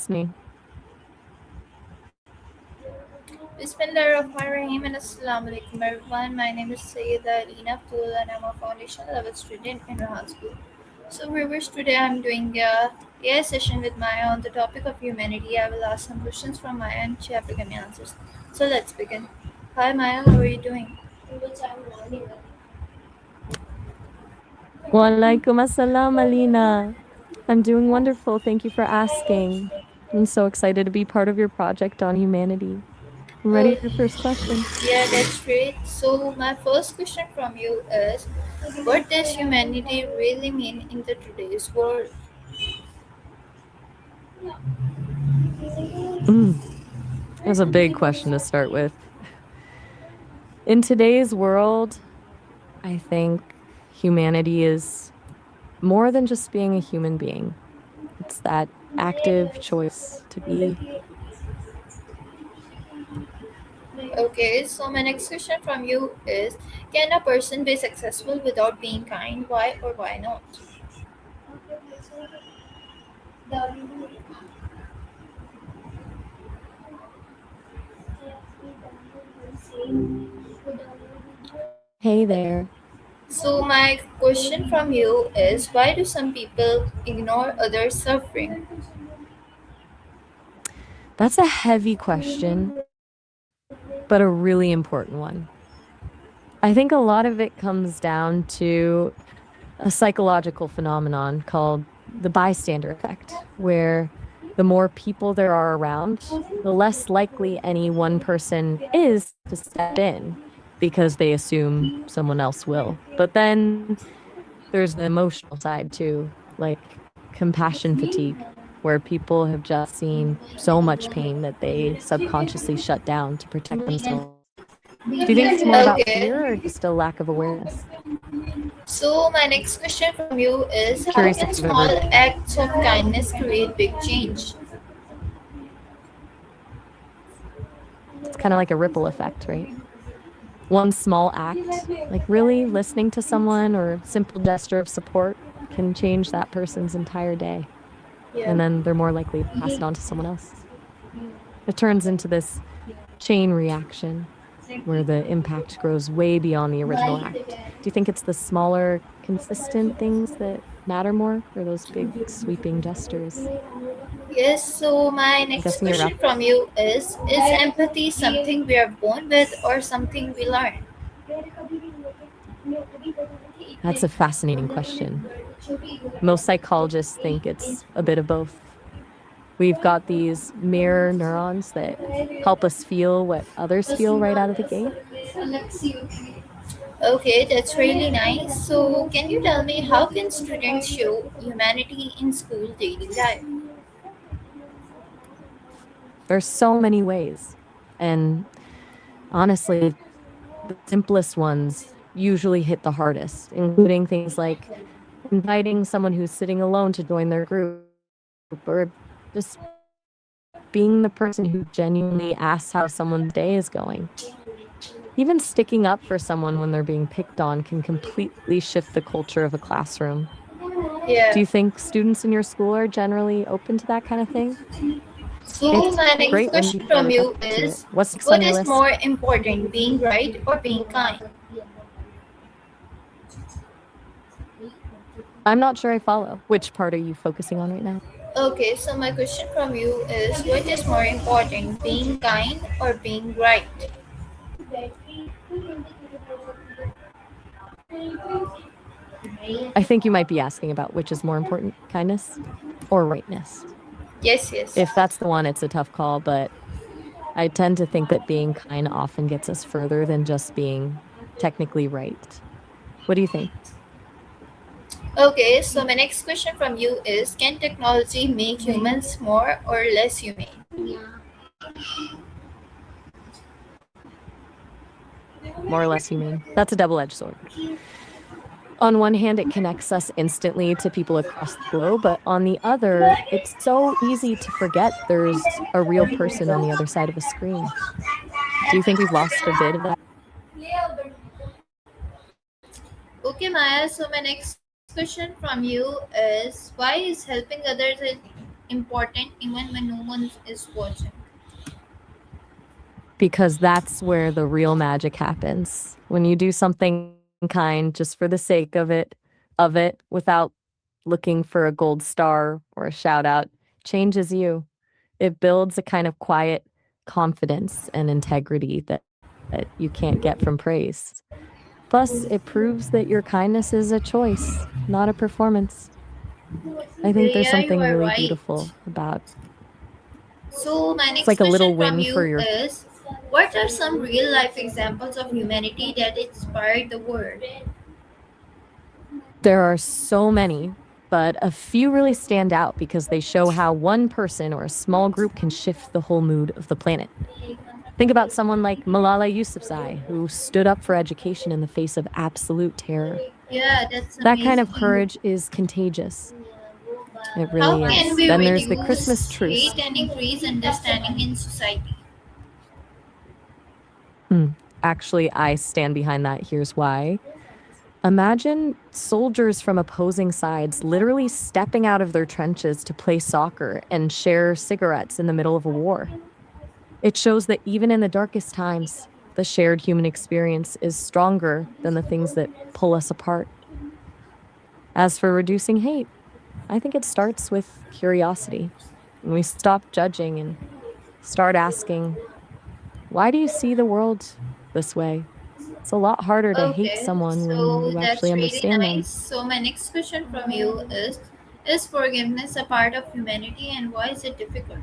listening. Bismillahirrahmanirrahim and Assalamu alaikum everyone. My name is Sayyida Alina Abdul and I'm a foundation level student in Rahan School. So viewers, today I'm doing a AI session with Maya on the topic of humanity. I will ask some questions from Maya and she have to give me answers. So let's begin. Hi Maya, how are you doing? Walaikum assalam, Alina. I'm doing wonderful. Thank you for asking. I'm so excited to be part of your project on humanity. I'm ready Oh, for your first question. yeah, that's great. So my first question from you is, what does humanity really mean in the today's world? That's a big question to start with. In today's world, I think humanity is more than just being a human being. It's that active choice to be. Okay, so my next question from you is, can a person be successful without being kind? Why or why not? Hey there. So my question from you is, why do some people ignore others' suffering? That's a heavy question, but a really important one. I think a lot of it comes down to a psychological phenomenon called the bystander effect, where the more people there are around, the less likely any one person is to step in because they assume someone else will. But then there's the emotional side too, like compassion fatigue, where people have just seen so much pain that they subconsciously shut down to protect themselves. Do you think it's more about Okay, fear or just a lack of awareness? so my next question from you is, how Curious can if you've small ever. acts of kindness create big change? It's kind of like a ripple effect, right? One small act, like really listening to someone or a simple gesture of support, can change that person's entire day. Yeah. And then they're more likely to pass it on to someone else. It turns into this chain reaction where the impact grows way beyond the original act. Do you think it's the smaller, consistent things that matter more, or those big, sweeping gestures? Yes, so my I'm next guessing you're question up. from you is empathy something we are born with or something we learn? That's a fascinating question. Most psychologists think it's a bit of both. We've got these mirror neurons that help us feel what others feel right out of the gate. Okay, that's really nice. So, can you tell me how can students show humanity in school daily life? There's so many ways. And honestly, the simplest ones usually hit the hardest, including things like inviting someone who's sitting alone to join their group, or just being the person who genuinely asks how someone's day is going. Even sticking up for someone when they're being picked on can completely shift the culture of a classroom. Do Yeah. you think students in your school are generally open to that kind of thing? So, It's my next great when question people are from you receptive to it. is, What's next on what your is list? more important, being right or being kind? I'm not sure I follow. Which part are you focusing on right now? Okay, so my question from you is, what is more important, being kind or being right? I think you might be asking about which is more important, kindness or rightness. Yes, yes. If that's the one, it's a tough call, but I tend to think that being kind often gets us further than just being technically right. What do you think? Okay, so my next question from you is, can technology make humans more or less humane? More or less humane. That's a double-edged sword. On one hand, it connects us instantly to people across the globe, but on the other, it's so easy to forget there's a real person on the other side of a screen. Do you think we've lost a bit of that? Okay, Maya, so my next question from you is, why is helping others important even when no one is watching? Because that's where the real magic happens. When you do something kind just for the sake of it without looking for a gold star or a shout out, changes you. It builds a kind of quiet confidence and integrity that you can't get from praise. Plus, it proves that your kindness is a choice, not a performance. I think there's Yeah, you something are really right. beautiful about So, my it's like next a little question from win for you your is, what are some real life examples of humanity that inspired the world? There are so many, but a few really stand out because they show how one person or a small group can shift the whole mood of the planet. Think about someone like Malala Yousafzai, who stood up for education in the face of absolute terror. Yeah, that's That kind of amazing. courage is contagious. It How really can is. we Then there's the Christmas reduce truce. hate and increase understanding in society? Hmm. Actually, I stand behind that. Here's why. Imagine soldiers from opposing sides literally stepping out of their trenches to play soccer and share cigarettes in the middle of a war. It shows that even in the darkest times, the shared human experience is stronger than the things that pull us apart. As for reducing hate, I think it starts with curiosity. When we stop judging and start asking, why do you see the world this way? It's a lot harder to hate Okay, someone when so you actually that's really understand nice. them. So, my next question from you is forgiveness a part of humanity and why is it difficult?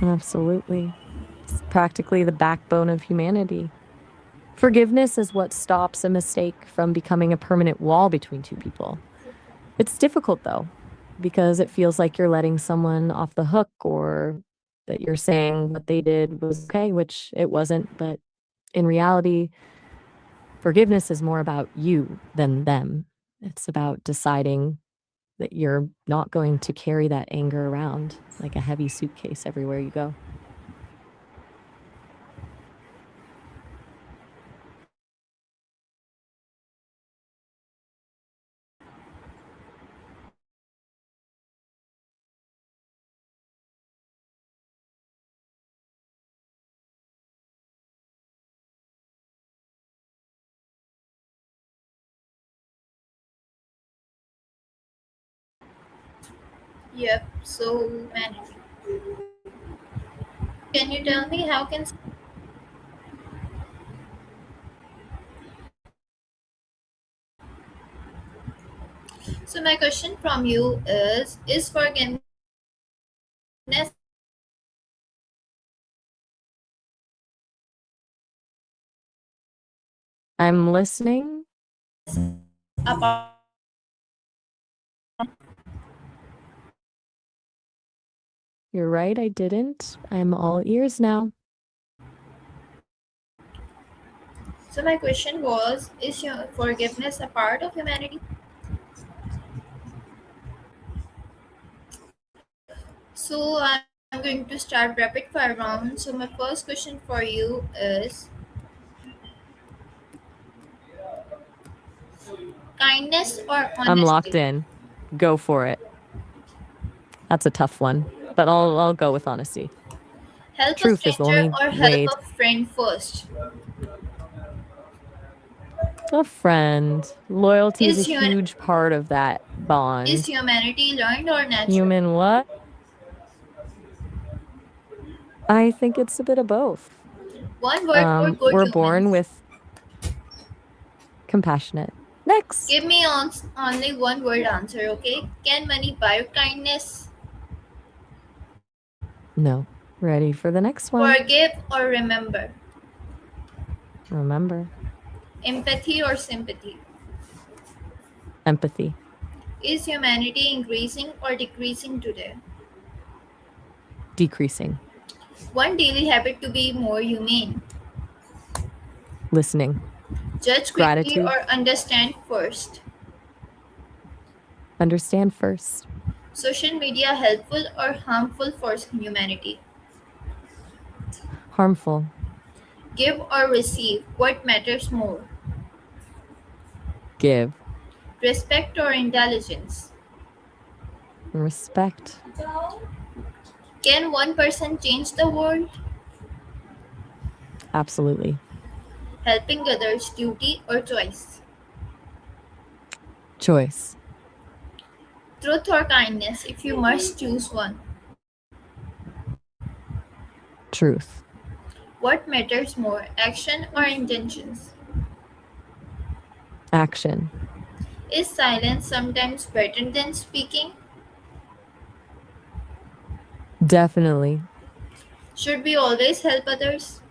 Absolutely. It's practically the backbone of humanity. Forgiveness is what stops a mistake from becoming a permanent wall between two people. It's difficult, though, because it feels like you're letting someone off the hook or that you're saying what they did was okay, which it wasn't. But in reality, forgiveness is more about you than them. It's about deciding that you're not going to carry that anger around like a heavy suitcase everywhere you go. Yep, so humanity. Can you tell me how can so my question from you is forgiveness I'm listening. a part? You're right, I didn't. I'm all ears now. So my question was, is your forgiveness a part of humanity? So I'm going to start rapid fire round. So my first question for you is kindness or I'm honesty? locked in. Go for it. That's a tough one, but I'll go with honesty. Help a Truth is the stranger only or help way a friend first? a friend. Loyalty is a Is human huge part of that is bond. humanity learned or natural? Human what? I think it's a bit of both. One word for good We're born humans. with compassionate. Next. Give me only one word answer, okay? Can money buy kindness? No. Ready for the next one. Forgive or remember? Remember, Empathy or sympathy? empathy, Is humanity increasing or decreasing today? decreasing, One daily habit to be more humane. listening, Judge quickly gratitude, or understand first. understand first, Social media helpful or harmful for humanity? harmful, Give or receive? What matters more? give, Respect or intelligence? Respect. Can one person change the world? Absolutely. Helping others duty or choice? Choice. Truth or kindness if you must choose one? Truth. What matters more, action or intentions? Action. Is silence sometimes better than speaking? Definitely. Should we always help others?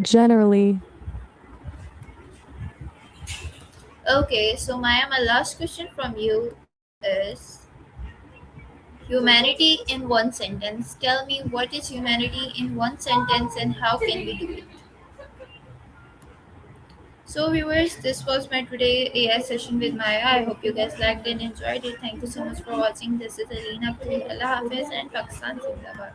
Generally. Okay, so Maya, my last question from you is humanity in one sentence. Tell me what is humanity in one sentence and how can we do it? So viewers, this was my today AI session with Maya. I hope you guys liked and enjoyed it. Thank you so much for watching. This is Alina Abdul Allah Hafiz and Pakistan Zindabad.